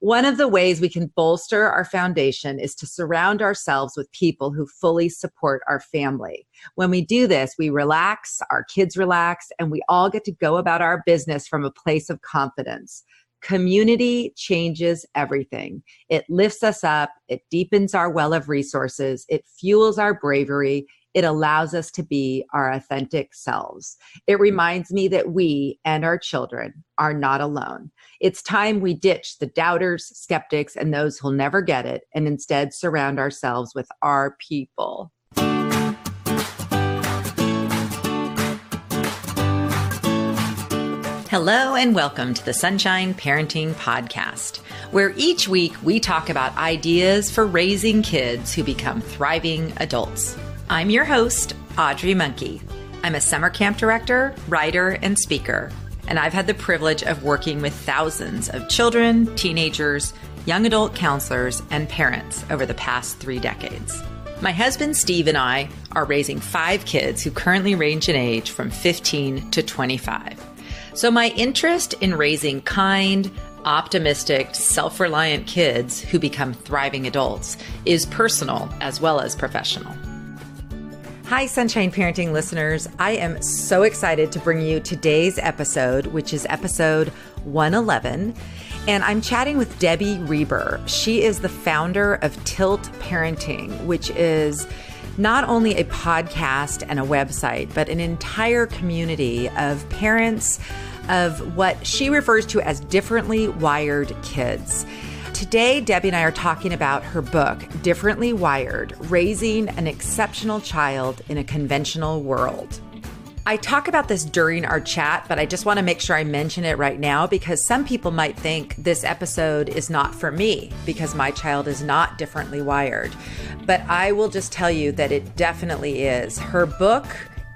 One of the ways we can bolster our foundation is to surround ourselves with people who fully support our family. When we do this, we relax, our kids relax, and we all get to go about our business from a place of confidence. Community changes everything. It lifts us up. It deepens our well of resources. It fuels our bravery. It allows us to be our authentic selves. It reminds me that we and our children are not alone. It's time we ditch the doubters, skeptics, and those who'll never get it, and instead surround ourselves with our people. Hello and welcome to the Sunshine Parenting Podcast, where each week we talk about ideas for raising kids who become thriving adults. I'm your host, Audrey Monkey. I'm a summer camp director, writer, and speaker, and I've had the privilege of working with thousands of children, teenagers, young adult counselors, and parents over the past 3 decades. My husband, Steve, and I are raising 5 kids who currently range in age from 15 to 25. So my interest in raising kind, optimistic, self-reliant kids who become thriving adults is personal as well as professional. Hi, Sunshine Parenting listeners. I am so excited to bring you today's episode, which is episode 111. And I'm chatting with Debbie Reber. She is the founder of Tilt Parenting, which is not only a podcast and a website, but an entire community of parents of what she refers to as differently wired kids. Today, Debbie and I are talking about her book, Differently Wired: Raising an Exceptional Child in a Conventional World. I talk about this during our chat, but I just want to make sure I mention it right now because some people might think this episode is not for me because my child is not differently wired. But I will just tell you that it definitely is. Her book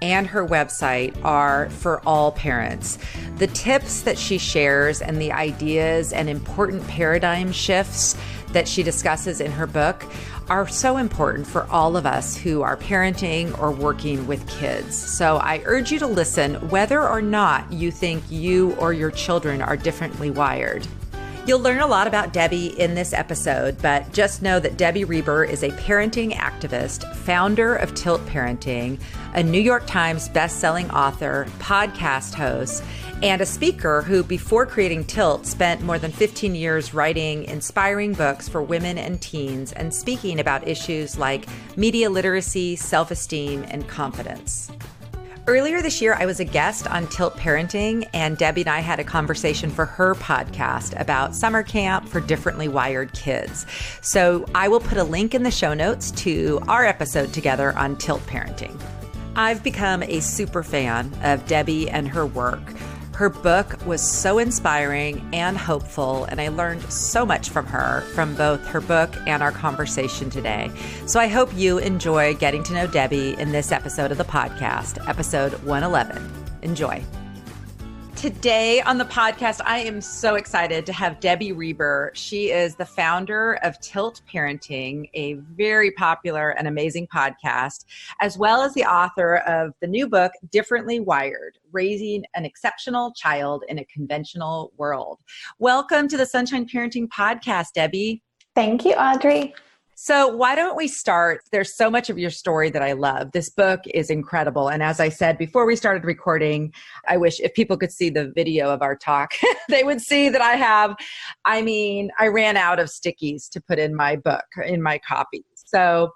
and her website are for all parents. The tips that she shares and the ideas and important paradigm shifts that she discusses in her book are so important for all of us who are parenting or working with kids. So I urge you to listen whether or not you think you or your children are differently wired. You'll learn a lot about Debbie in this episode, but just know that Debbie Reber is a parenting activist, founder of Tilt Parenting, a New York Times bestselling author, podcast host, and a speaker who, before creating Tilt, spent more than 15 years writing inspiring books for women and teens and speaking about issues like media literacy, self-esteem, and confidence. Earlier this year, I was a guest on Tilt Parenting, and Debbie and I had a conversation for her podcast about summer camp for differently wired kids. So I will put a link in the show notes to our episode together on Tilt Parenting. I've become a super fan of Debbie and her work. Her book was so inspiring and hopeful, and I learned so much from her, from both her book and our conversation today. So I hope you enjoy getting to know Debbie in this episode of the podcast, episode 111. Enjoy. Today on the podcast, I am so excited to have Debbie Reber. She is the founder of Tilt Parenting, a very popular and amazing podcast, as well as the author of the new book, Differently Wired: Raising an Exceptional Child in a Conventional World. Welcome to the Sunshine Parenting Podcast, Debbie. Thank you, Audrey. So why don't we start? There's so much of your story that I love. This book is incredible. And as I said before we started recording, I wish if people could see the video of our talk, they would see that I ran out of stickies to put in my book, in my copy. So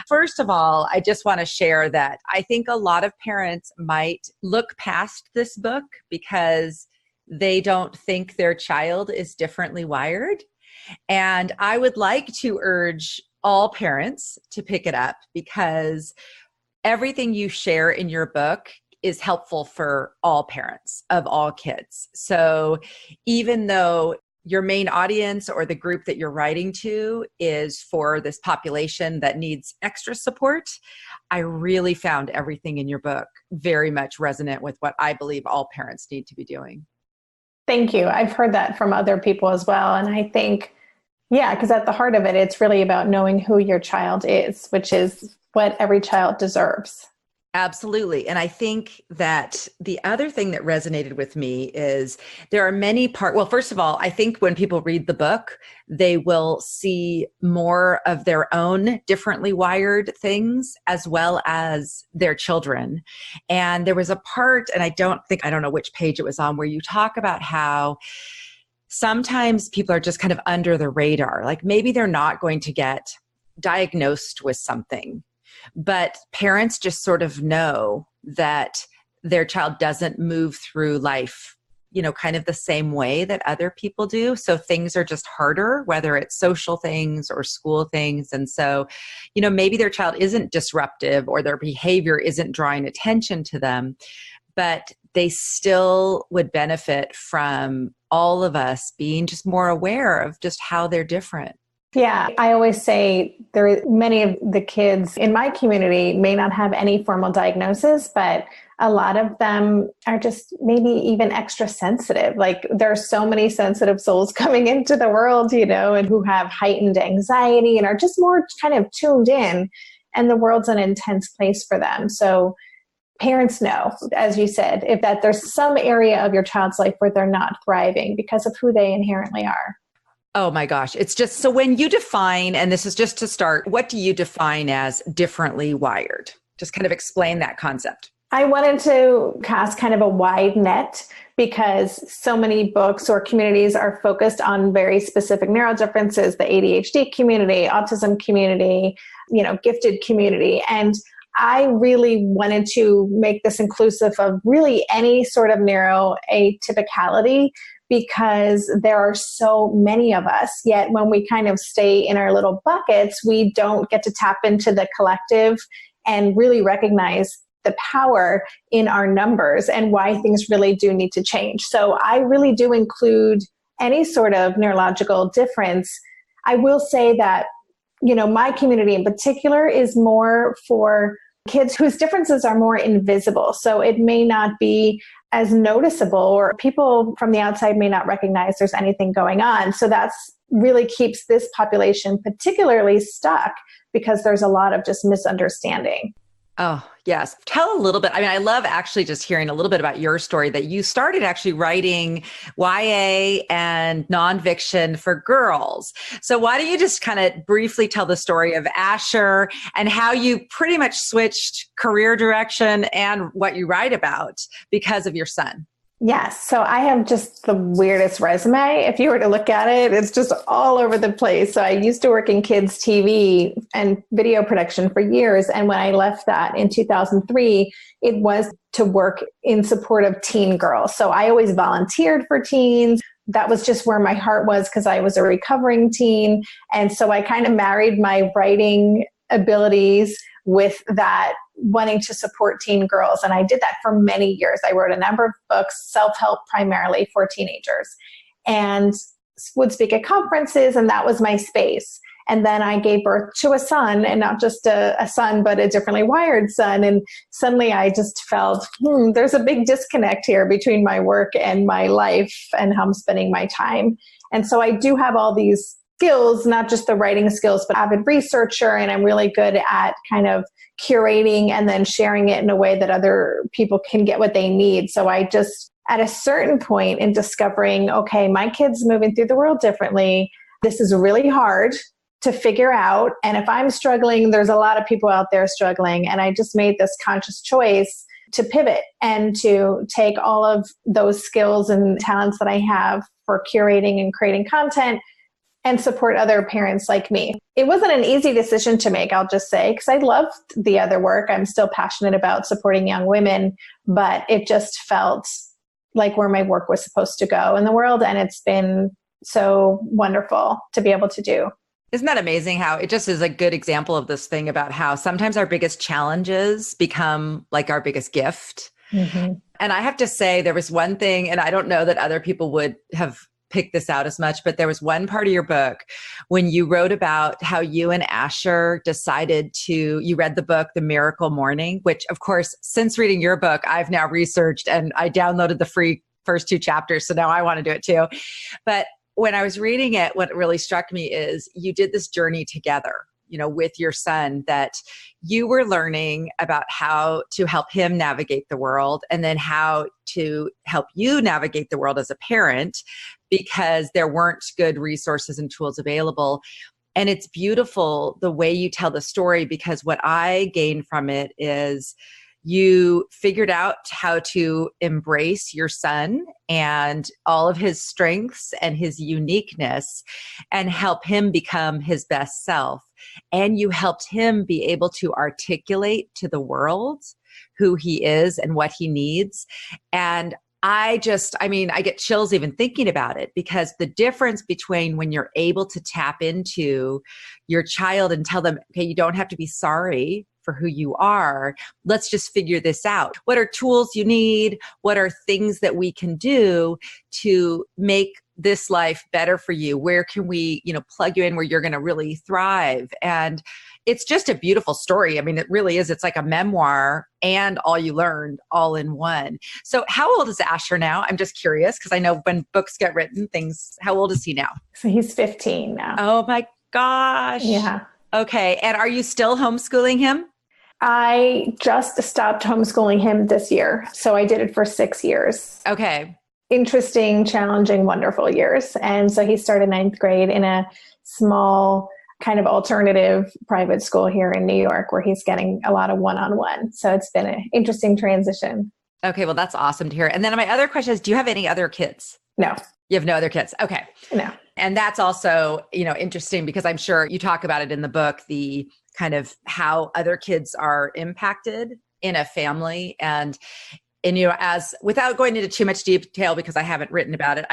first of all, I just want to share that I think a lot of parents might look past this book because they don't think their child is differently wired. And I would like to urge all parents to pick it up because everything you share in your book is helpful for all parents of all kids. So even though your main audience or the group that you're writing to is for this population that needs extra support, I really found everything in your book very much resonant with what I believe all parents need to be doing. Thank you. I've heard that from other people as well. And I think, because at the heart of it, it's really about knowing who your child is, which is what every child deserves. Absolutely. And I think that the other thing that resonated with me is there are many well, first of all, I think when people read the book, they will see more of their own differently wired things as well as their children. And there was a part, and I don't know which page it was on, where you talk about how sometimes people are just kind of under the radar. Like maybe they're not going to get diagnosed with something, but parents just sort of know that their child doesn't move through life, kind of the same way that other people do. So things are just harder, whether it's social things or school things. And so, maybe their child isn't disruptive or their behavior isn't drawing attention to them, but they still would benefit from all of us being just more aware of just how they're different. Yeah, I always say many of the kids in my community may not have any formal diagnosis, but a lot of them are just maybe even extra sensitive. Like there are so many sensitive souls coming into the world, and who have heightened anxiety and are just more kind of tuned in, and the world's an intense place for them. So parents know, as you said, that there's some area of your child's life where they're not thriving because of who they inherently are. Oh my gosh. It's just, so when you define, and this is just to start, what do you define as differently wired? Just kind of explain that concept. I wanted to cast kind of a wide net because so many books or communities are focused on very specific neurodifferences, the ADHD community, autism community, gifted community. And I really wanted to make this inclusive of really any sort of neuroatypicality, because there are so many of us. Yet when we kind of stay in our little buckets, we don't get to tap into the collective and really recognize the power in our numbers and why things really do need to change. So I really do include any sort of neurological difference. I will say that, my community in particular is more for kids whose differences are more invisible. So it may not be as noticeable, or people from the outside may not recognize there's anything going on. So that's really keeps this population particularly stuck because there's a lot of just misunderstanding. Oh, yes. Tell a little bit. I love actually just hearing a little bit about your story, that you started actually writing YA and nonfiction for girls. So why don't you just kind of briefly tell the story of Asher and how you pretty much switched career direction and what you write about because of your son? Yes. So I have just the weirdest resume. If you were to look at it, it's just all over the place. So I used to work in kids TV and video production for years. And when I left that in 2003, it was to work in support of teen girls. So I always volunteered for teens. That was just where my heart was because I was a recovering teen. And so I kind of married my writing abilities with that wanting to support teen girls. And I did that for many years. I wrote a number of books, self-help primarily for teenagers, and would speak at conferences, and that was my space. And then I gave birth to a son, and not just a son, but a differently wired son. And suddenly I just felt, there's a big disconnect here between my work and my life and how I'm spending my time. And so I do have all these skills, not just the writing skills, but avid researcher. And I'm really good at kind of curating and then sharing it in a way that other people can get what they need. So I just, at a certain point in discovering, okay, my kid's moving through the world differently. This is really hard to figure out. And if I'm struggling, there's a lot of people out there struggling. And I just made this conscious choice to pivot and to take all of those skills and talents that I have for curating and creating content and support other parents like me. It wasn't an easy decision to make, I'll just say, because I loved the other work. I'm still passionate about supporting young women, but it just felt like where my work was supposed to go in the world. And it's been so wonderful to be able to do. Isn't that amazing how it just is a good example of this thing about how sometimes our biggest challenges become like our biggest gift. Mm-hmm. And I have to say, there was one thing, and I don't know that other people would have pick this out as much, but there was one part of your book when you wrote about how you and Asher you read the book, The Miracle Morning, which of course, since reading your book, I've now researched and I downloaded the free first 2 chapters. So now I want to do it too. But when I was reading it, what really struck me is you did this journey together. with your son, that you were learning about how to help him navigate the world and then how to help you navigate the world as a parent, because there weren't good resources and tools available. And it's beautiful the way you tell the story, because what I gained from it is you figured out how to embrace your son and all of his strengths and his uniqueness and help him become his best self. And you helped him be able to articulate to the world who he is and what he needs. And I get chills even thinking about it, because the difference between when you're able to tap into your child and tell them, okay, you don't have to be sorry for who you are. Let's just figure this out. What are tools you need? What are things that we can do to make this life better for you? Where can we, plug you in where you're going to really thrive? And it's just a beautiful story. I mean, it really is. It's like a memoir and all you learned all in one. So how old is Asher now? I'm just curious, because I know when books get written, how old is he now? So he's 15 now. Oh my gosh. Yeah. Okay. And are you still homeschooling him? I just stopped homeschooling him this year. So I did it for 6 years. Okay. Interesting, challenging, wonderful years. And so he started 9th grade in a small kind of alternative private school here in New York, where he's getting a lot of one-on-one. So it's been an interesting transition. Okay. Well, that's awesome to hear. And then my other question is, do you have any other kids? No. You have no other kids. Okay. No. And that's also, interesting, because I'm sure you talk about it in the book, the kind of how other kids are impacted in a family. And as without going into too much detail, because I haven't written about it,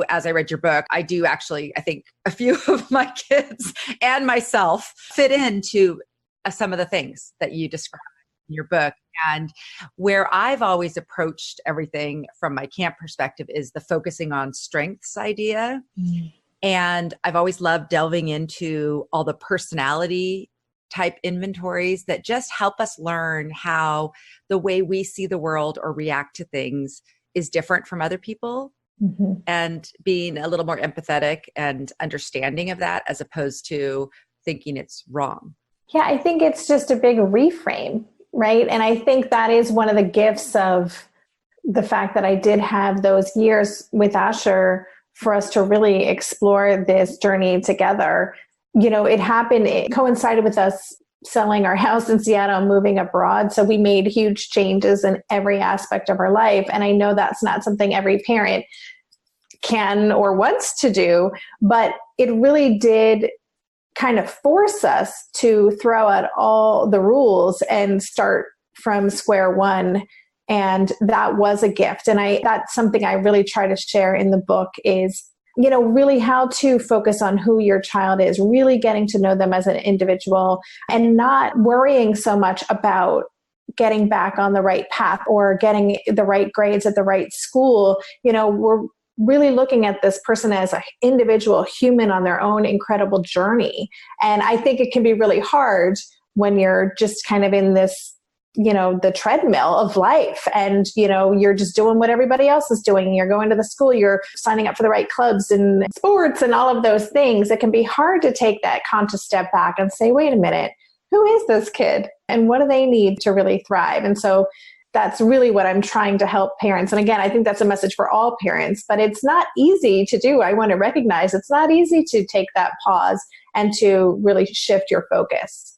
as I read your book, I think a few of my kids and myself fit into some of the things that you describe in your book. And where I've always approached everything from my camp perspective is the focusing on strengths idea. Mm. And I've always loved delving into all the personality type inventories that just help us learn how the way we see the world or react to things is different from other people. Mm-hmm. And being a little more empathetic and understanding of that, as opposed to thinking it's wrong. Yeah, I think it's just a big reframe, right? And I think that is one of the gifts of the fact that I did have those years with Asher for us to really explore this journey together. It coincided with us selling our house in Seattle and moving abroad. So we made huge changes in every aspect of our life. And I know that's not something every parent can or wants to do, but it really did kind of force us to throw out all the rules and start from square one. And that was a gift. And that's something I really try to share in the book is, really how to focus on who your child is, really getting to know them as an individual and not worrying so much about getting back on the right path or getting the right grades at the right school. We're really looking at this person as an individual human on their own incredible journey. And I think it can be really hard when you're just kind of in this, the treadmill of life and, you're just doing what everybody else is doing. You're going to the school, you're signing up for the right clubs and sports and all of those things. It can be hard to take that conscious step back and say, wait a minute, who is this kid and what do they need to really thrive? And so that's really what I'm trying to help parents. And again, I think that's a message for all parents, but it's not easy to do. I want to recognize it's not easy to take that pause and to really shift your focus.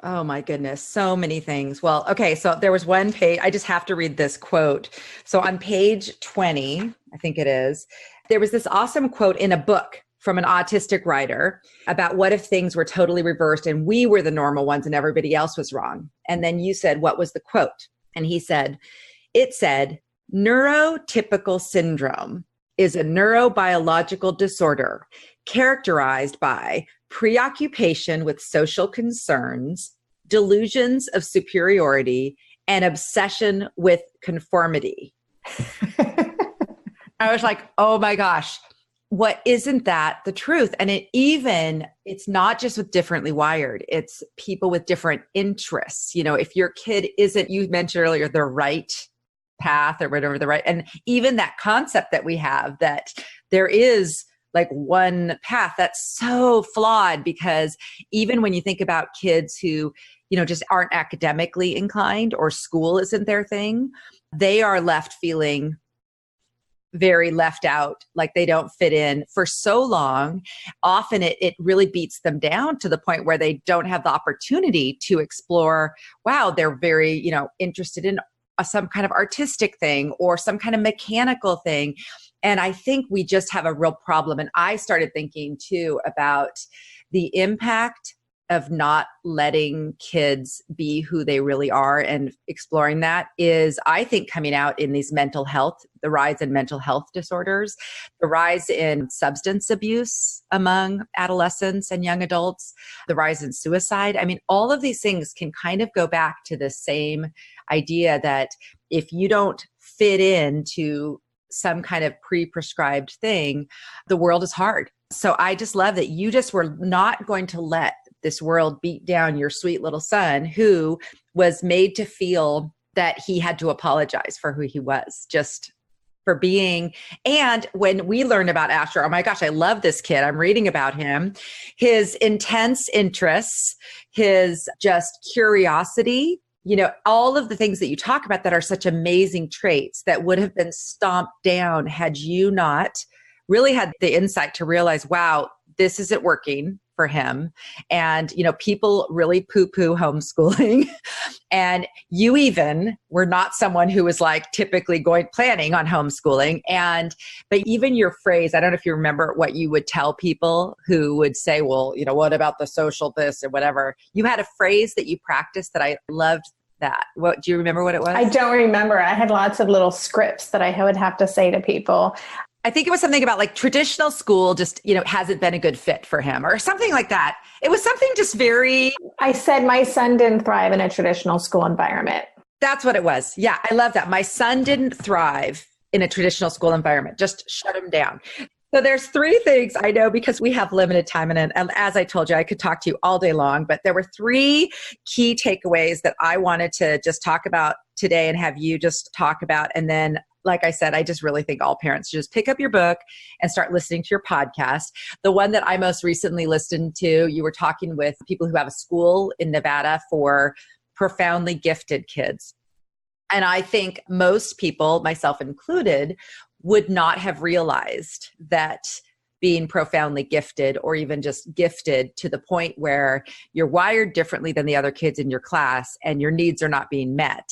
Oh my goodness. So many things. Well, okay. So there was one page, I just have to read this quote. So on page 20, I think it is, there was this awesome quote in a book from an autistic writer about what if things were totally reversed and we were the normal ones and everybody else was wrong. And then you said, what was the quote? And he said, it said, neurotypical syndrome is a neurobiological disorder characterized by preoccupation with social concerns, delusions of superiority, and obsession with conformity. I was like, oh my gosh, what isn't that the truth? And it's not just with differently wired, it's people with different interests. If your kid isn't, you mentioned earlier, the right path or whatever and even that concept that we have that there is like one path. That's so flawed, because even when you think about kids who, just aren't academically inclined or school isn't their thing, they are left feeling very left out, like they don't fit in for so long. Often it really beats them down to the point where they don't have the opportunity to explore, wow, they're very, interested in some kind of artistic thing or some kind of mechanical thing. And I think we just have a real problem. And I started thinking too about the impact of not letting kids be who they really are, and exploring that is, I think, coming out in these mental health, the rise in mental health disorders, the rise in substance abuse among adolescents and young adults, the rise in suicide. I mean, all of these things can kind of go back to the same idea that if you don't fit into some kind of pre-prescribed thing, the world is hard. So I just love that you just were not going to let this world beat down your sweet little son, who was made to feel that he had to apologize for who he was, just for being. And when we learned about Asher, oh my gosh, I love this kid. I'm reading about him, his intense interests, his just curiosity, all of the things that you talk about that are such amazing traits that would have been stomped down had you not really had the insight to realize, wow, this isn't working for him. And, people really poo-poo homeschooling. And you even were not someone who was like typically planning on homeschooling. But even your phrase, I don't know if you remember what you would tell people who would say, well, what about the social this or whatever? You had a phrase that you practiced that I loved. That. What do you remember what it was? I don't remember. I had lots of little scripts that I would have to say to people. I think it was something about like traditional school just, hasn't been a good fit for him or something like that. It was something just very... I said my son didn't thrive in a traditional school environment. That's what it was. Yeah, I love that. My son didn't thrive in a traditional school environment. Just shut him down. So there's three things I know, because we have limited time. And as I told you, I could talk to you all day long, but there were three key takeaways that I wanted to just talk about today and have you just talk about. And then, like I said, I just really think all parents should just pick up your book and start listening to your podcast. The one that I most recently listened to, you were talking with people who have a school in Nevada for profoundly gifted kids. And I think most people, myself included, would not have realized that being profoundly gifted, or even just gifted to the point where you're wired differently than the other kids in your class and your needs are not being met,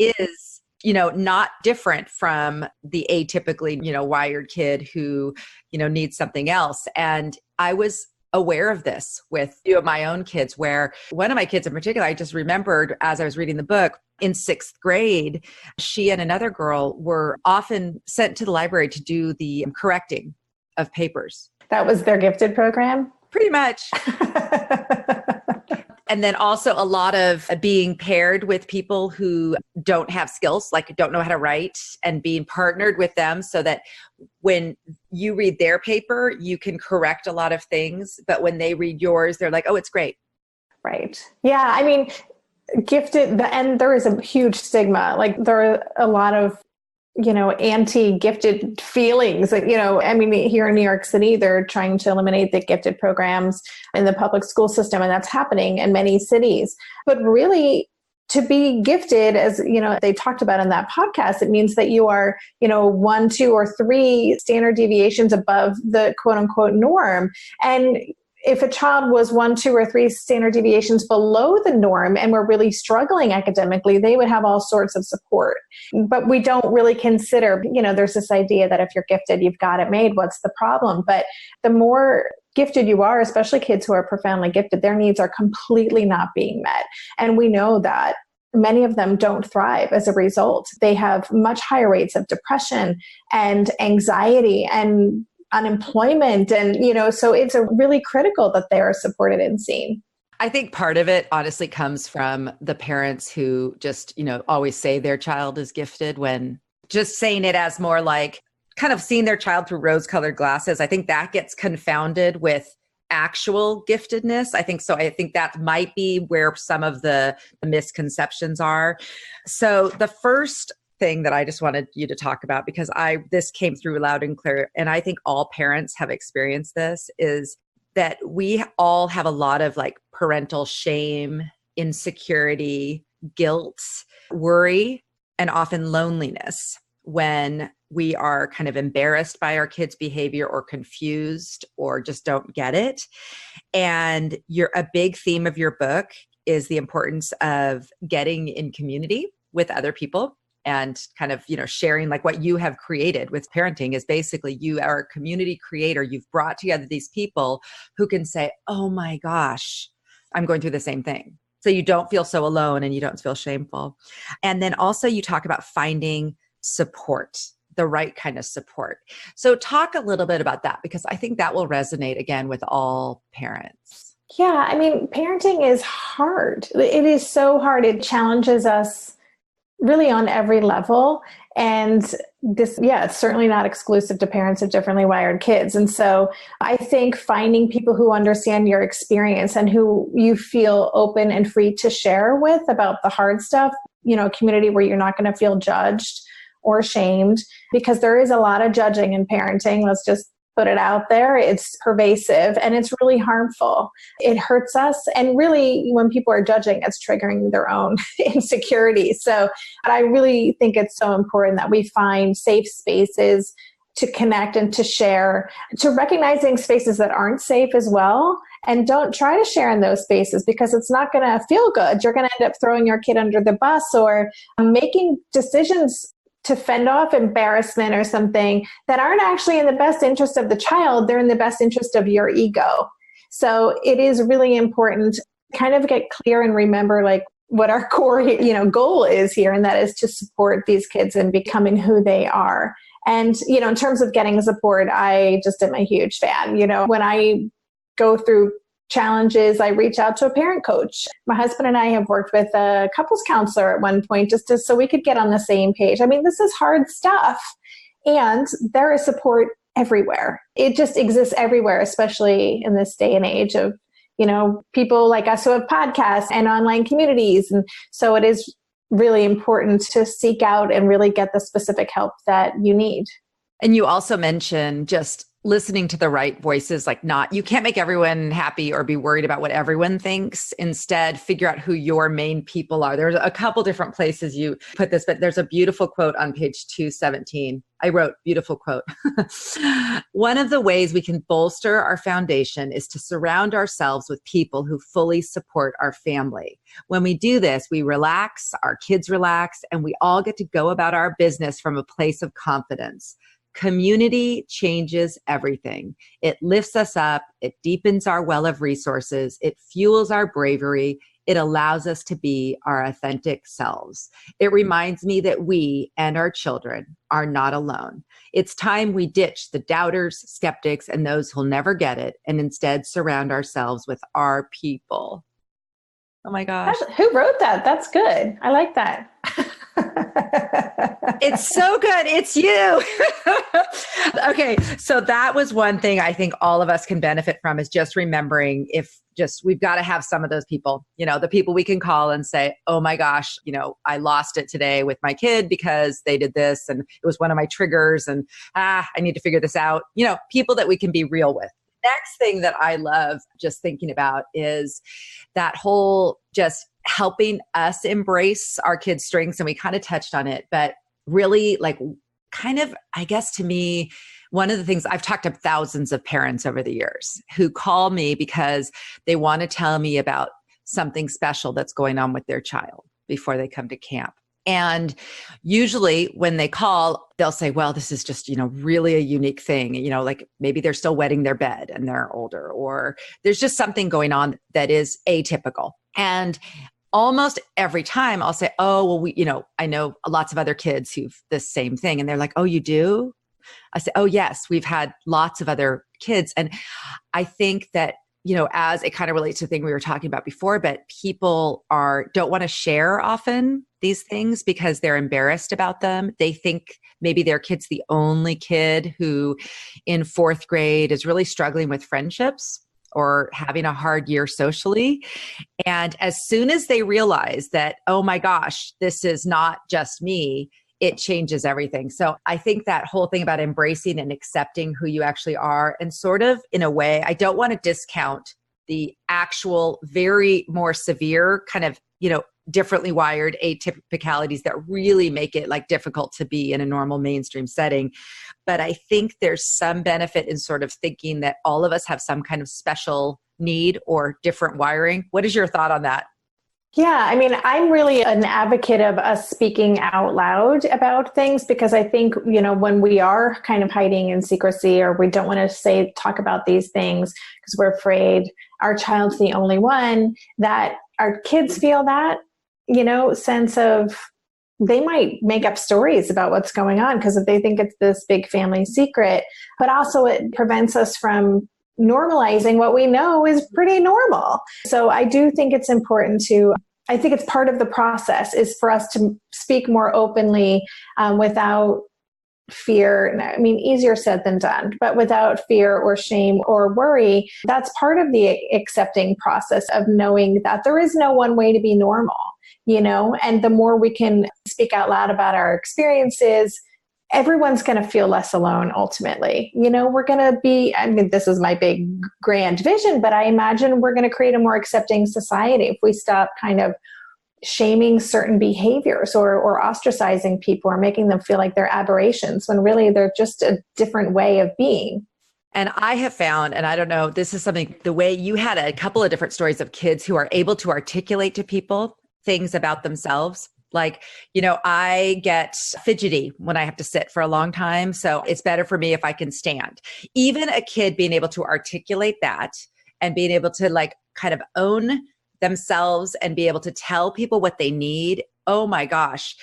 is, not different from the atypically, wired kid who, needs something else. And I was aware of this with a few of my own kids, where one of my kids in particular, I just remembered as I was reading the book, in 6th grade, she and another girl were often sent to the library to do the correcting of papers. That was their gifted program? Pretty much. And then also a lot of being paired with people who don't have skills, like don't know how to write, and being partnered with them so that when you read their paper, you can correct a lot of things. But when they read yours, they're like, oh, it's great. Right. Yeah. I mean, gifted, and there is a huge stigma. Like there are a lot of, anti-gifted feelings. Here in New York City, they're trying to eliminate the gifted programs in the public school system, and that's happening in many cities. But really, to be gifted, as they talked about in that podcast, it means that you are, 1, 2, or 3 standard deviations above the quote unquote norm. And if a child was 1, 2, or 3 standard deviations below the norm and were really struggling academically, they would have all sorts of support. But we don't really consider, there's this idea that if you're gifted, you've got it made. What's the problem? But the more gifted you are, especially kids who are profoundly gifted, their needs are completely not being met. And we know that many of them don't thrive as a result. They have much higher rates of depression and anxiety and unemployment. And, so it's really critical that they are supported and seen. I think part of it honestly comes from the parents who just, always say their child is gifted, when just saying it as more like kind of seeing their child through rose-colored glasses. I think that gets confounded with actual giftedness. I think so. I think that might be where some of the misconceptions are. So the first thing that I just wanted you to talk about, because this came through loud and clear, and I think all parents have experienced this, is that we all have a lot of like parental shame, insecurity, guilt, worry, and often loneliness when we are kind of embarrassed by our kids' behavior or confused or just don't get it. And a big theme of your book is the importance of getting in community with other people and kind of, sharing like what you have created with parenting is basically you are a community creator. You've brought together these people who can say, oh my gosh, I'm going through the same thing. So you don't feel so alone and you don't feel shameful. And then also you talk about finding support, the right kind of support. So talk a little bit about that, because I think that will resonate again with all parents. Yeah, I mean, parenting is hard. It is so hard. It challenges us really on every level. And it's certainly not exclusive to parents of differently wired kids. And so I think finding people who understand your experience and who you feel open and free to share with about the hard stuff, a community where you're not going to feel judged or shamed, because there is a lot of judging in parenting. Let's just put it out there. It's pervasive and it's really harmful. It hurts us. And really, when people are judging, it's triggering their own insecurity. So I really think it's so important that we find safe spaces to connect and to share, to recognizing spaces that aren't safe as well. And don't try to share in those spaces, because it's not going to feel good. You're going to end up throwing your kid under the bus or making decisions to fend off embarrassment or something that aren't actually in the best interest of the child. They're in the best interest of your ego. So it is really important to kind of get clear and remember like what our core, goal is here. And that is to support these kids in becoming who they are. And, in terms of getting support, I just am a huge fan. When I go through challenges, I reach out to a parent coach. My husband and I have worked with a couples counselor at one point so we could get on the same page. I mean, this is hard stuff, and there is support everywhere. It just exists everywhere, especially in this day and age of, people like us who have podcasts and online communities. And so it is really important to seek out and really get the specific help that you need. And you also mentioned just listening to the right voices, you can't make everyone happy or be worried about what everyone thinks. Instead, figure out who your main people are. There's a couple different places you put this, but there's a beautiful quote on page 217. I wrote, beautiful quote. One of the ways we can bolster our foundation is to surround ourselves with people who fully support our family. When we do this, we relax, our kids relax, and we all get to go about our business from a place of confidence. Community changes everything. It lifts us up. It deepens our well of resources. It fuels our bravery. It allows us to be our authentic selves. It reminds me that we and our children are not alone. It's time we ditch the doubters, skeptics, and those who'll never get it, and instead surround ourselves with our people. Oh my gosh. Who wrote that? That's good. I like that. It's so good. It's you. Okay. So that was one thing I think all of us can benefit from, is just remembering we've got to have some of those people, the people we can call and say, oh my gosh, I lost it today with my kid because they did this and it was one of my triggers and I need to figure this out. People that we can be real with. Next thing that I love just thinking about is that whole just helping us embrace our kids' strengths. And we kind of touched on it, but really I guess to me, one of the things I've talked to thousands of parents over the years who call me because they want to tell me about something special that's going on with their child before they come to camp. And usually when they call, they'll say, well, this is just, really a unique thing. Maybe they're still wetting their bed and they're older, or there's just something going on that is atypical. And almost every time I'll say, oh, well, I know lots of other kids who've the same thing. And they're like, oh, you do? I say, oh, yes, we've had lots of other kids. And I think that, as it kind of relates to the thing we were talking about before, but people don't want to share often these things because they're embarrassed about them. They think maybe their kid's the only kid who in fourth grade is really struggling with friendships or having a hard year socially. And as soon as they realize that, oh my gosh, this is not just me, it changes everything. So I think that whole thing about embracing and accepting who you actually are, and sort of in a way, I don't want to discount the actual very more severe kind of, differently wired atypicalities that really make it like difficult to be in a normal mainstream setting. But I think there's some benefit in sort of thinking that all of us have some kind of special need or different wiring. What is your thought on that? Yeah, I mean, I'm really an advocate of us speaking out loud about things, because I think, when we are kind of hiding in secrecy, or we don't want to talk about these things because we're afraid our child's the only one, that our kids feel that, sense of, they might make up stories about what's going on because if they think it's this big family secret, but also it prevents us from normalizing what we know is pretty normal. So I do think it's important I think it's part of the process is for us to speak more openly without fear. I mean, easier said than done, but without fear or shame or worry. That's part of the accepting process of knowing that there is no one way to be normal, and the more we can speak out loud about our experiences, everyone's going to feel less alone ultimately. We're going to be, this is my big grand vision, but I imagine we're going to create a more accepting society if we stop kind of shaming certain behaviors or ostracizing people or making them feel like they're aberrations when really they're just a different way of being. And I have found, and I don't know, this is something, the way you had a couple of different stories of kids who are able to articulate to people things about themselves. Like, I get fidgety when I have to sit for a long time. So it's better for me if I can stand. Even a kid being able to articulate that and being able to like kind of own themselves and be able to tell people what they need. Oh my gosh.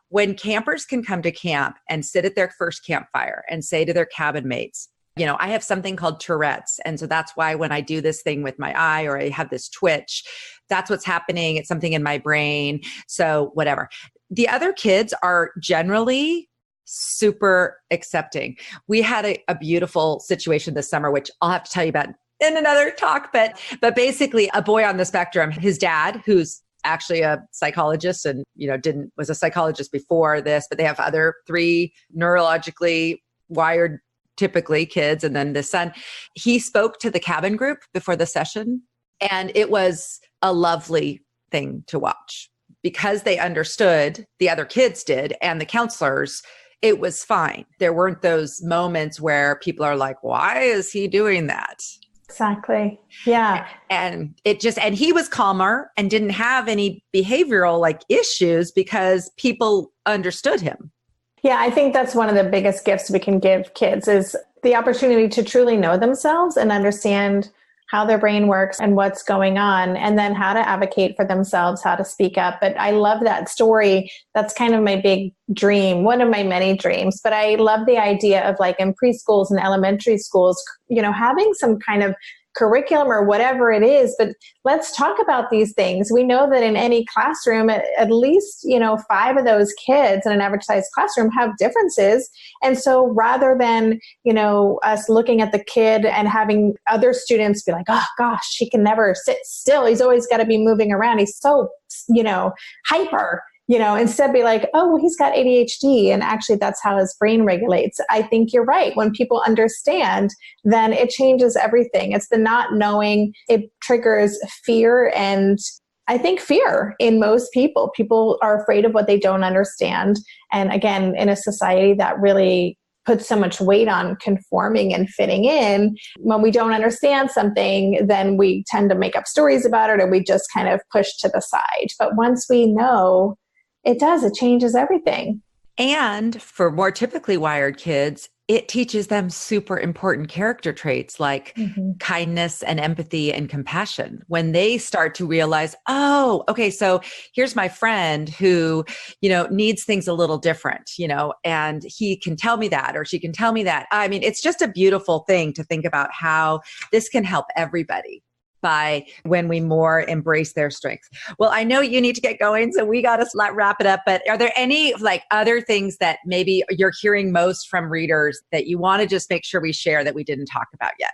When campers can come to camp and sit at their first campfire and say to their cabin mates, I have something called Tourette's. And so that's why when I do this thing with my eye or I have this twitch, that's what's happening. It's something in my brain. So whatever. The other kids are generally super accepting. We had a beautiful situation this summer, which I'll have to tell you about in another talk, but basically a boy on the spectrum, his dad, who's actually a psychologist and, was a psychologist before this, but they have other 3 neurologically wired typically kids. And then the son, he spoke to the cabin group before the session. And it was a lovely thing to watch because they understood, the other kids did, and the counselors, it was fine. There weren't those moments where people are like, why is he doing that? Exactly. Yeah. And and he was calmer and didn't have any behavioral like issues because people understood him. Yeah, I think that's one of the biggest gifts we can give kids is the opportunity to truly know themselves and understand how their brain works and what's going on, and then how to advocate for themselves, how to speak up. But I love that story. That's kind of my big dream, one of my many dreams. But I love the idea of like in preschools and elementary schools, having some kind of curriculum or whatever it is, but let's talk about these things. We know that in any classroom, at least, 5 of those kids in an average size classroom have differences. And so rather than, us looking at the kid and having other students be like, oh gosh, he can never sit still. He's always got to be moving around. He's so, hyper. Instead be like, oh, well, he's got ADHD. And actually that's how his brain regulates. I think you're right. When people understand, then it changes everything. It's the not knowing. It triggers fear. And I think fear in most people. People are afraid of what they don't understand. And again, in a society that really puts so much weight on conforming and fitting in, when we don't understand something, then we tend to make up stories about it, or we just kind of push to the side. But once we know, it changes everything. And for more typically wired kids, it teaches them super important character traits like kindness and empathy and compassion. When they start to realize, oh, okay, so here's my friend who, needs things a little different, and he can tell me that, or she can tell me that. I mean, it's just a beautiful thing to think about how this can help everybody by when we more embrace their strengths. Well, I know you need to get going, so we got to wrap it up. But are there any like other things that maybe you're hearing most from readers that you want to just make sure we share that we didn't talk about yet?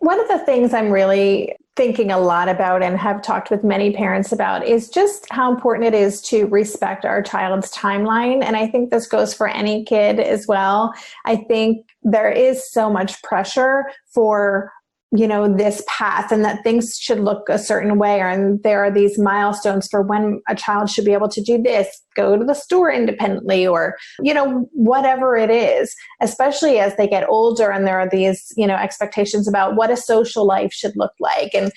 One of the things I'm really thinking a lot about and have talked with many parents about is just how important it is to respect our child's timeline. And I think this goes for any kid as well. I think there is so much pressure for this path and that things should look a certain way. And there are these milestones for when a child should be able to do this, go to the store independently, or, whatever it is, especially as they get older and there are these, expectations about what a social life should look like. And,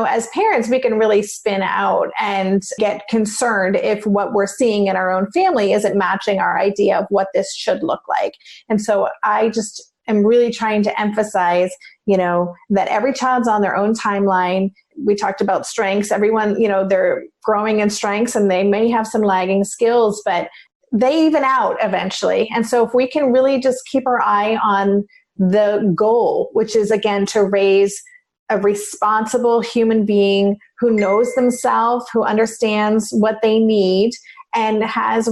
as parents, we can really spin out and get concerned if what we're seeing in our own family isn't matching our idea of what this should look like. And so I just am really trying to emphasize that every child's on their own timeline. We talked about strengths. Everyone, they're growing in strengths and they may have some lagging skills, but they even out eventually. And so if we can really just keep our eye on the goal, which is, again, to raise a responsible human being who knows themselves, who understands what they need and has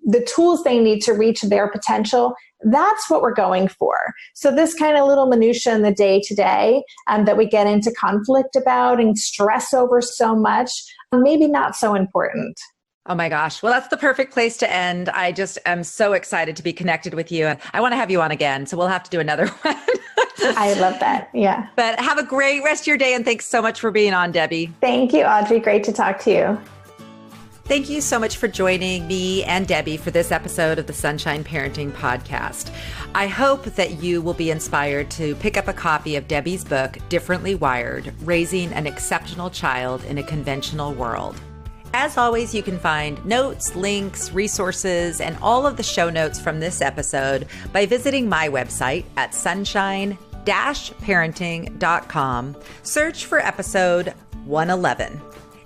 the tools they need to reach their potential, that's what we're going for. So this kind of little minutia in the day-to-day that we get into conflict about and stress over so much, maybe not so important. Oh my gosh. Well, that's the perfect place to end. I just am so excited to be connected with you. I want to have you on again, so we'll have to do another one. I love that. Yeah. But have a great rest of your day, and thanks so much for being on, Debbie. Thank you, Audrey. Great to talk to you. Thank you so much for joining me and Debbie for this episode of the Sunshine Parenting Podcast. I hope that you will be inspired to pick up a copy of Debbie's book, Differently Wired: Raising an Exceptional Child in a Conventional World. As always, you can find notes, links, resources, and all of the show notes from this episode by visiting my website at sunshine-parenting.com. Search for episode 111.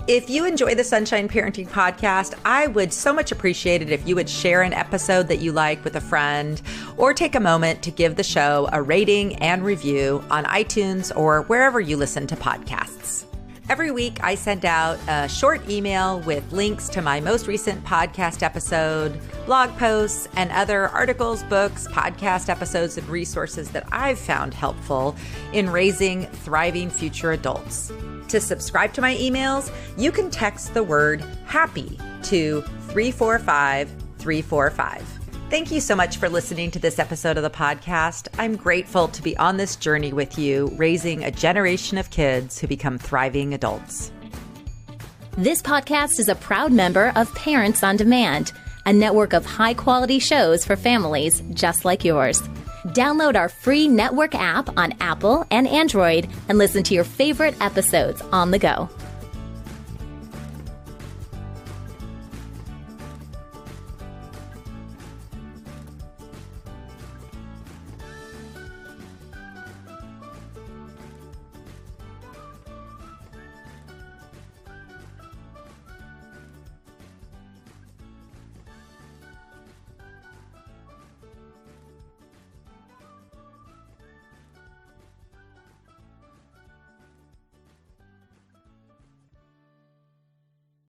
If you enjoy the Sunshine Parenting Podcast, I would so much appreciate it if you would share an episode that you like with a friend, or take a moment to give the show a rating and review on iTunes or wherever you listen to podcasts. Every week, I send out a short email with links to my most recent podcast episode, blog posts, and other articles, books, podcast episodes, and resources that I've found helpful in raising thriving future adults. To subscribe to my emails, you can text the word HAPPY to 345-345. Thank you so much for listening to this episode of the podcast. I'm grateful to be on this journey with you, raising a generation of kids who become thriving adults. This podcast is a proud member of Parents on Demand, a network of high-quality shows for families just like yours. Download our free network app on Apple and Android and listen to your favorite episodes on the go.